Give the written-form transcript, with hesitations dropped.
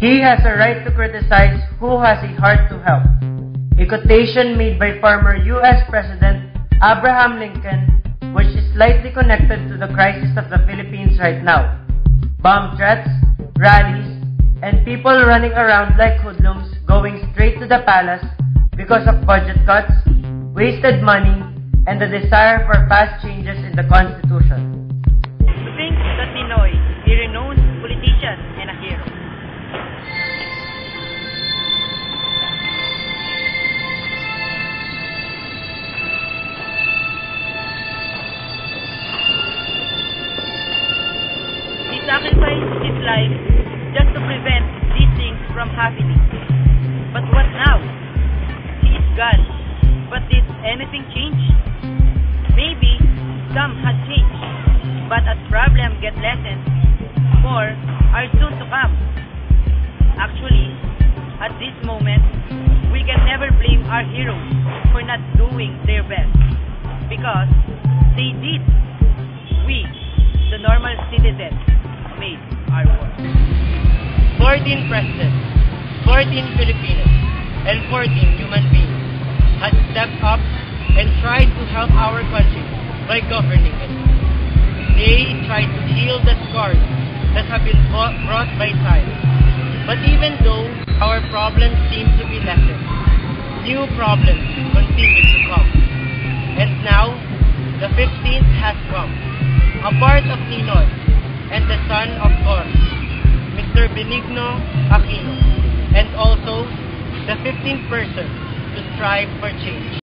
He has a right to criticize who has a heart to help. A quotation made by former U.S. President Abraham Lincoln, which is slightly connected to the crisis of the Philippines right now. Bomb threats, rallies, and people running around like hoodlums going straight to the palace because of budget cuts, wasted money, and the desire for fast changes in the Constitution. To think that Ninoy, a renowned politician and a hero, he sacrificed his life just to prevent these things from happening. But what now? He is gone. But did anything change? Maybe some has changed. But as problems get lessened, more are soon to come. Actually, at this moment, we can never blame our heroes for not doing their best. Because they did. We, the normal citizens, made our work. 14 presidents, 14 Filipinos, and 14 human beings had stepped up and tried to help our country by governing it. They tried to heal the scars that have been brought by time. But even though our problems seem to be lessened, new problems continue to come. And now, the 15th has come, a part of Ninoy and the son of Cor, Mr. Benigno Aquino, and also the 15th person to strive for change.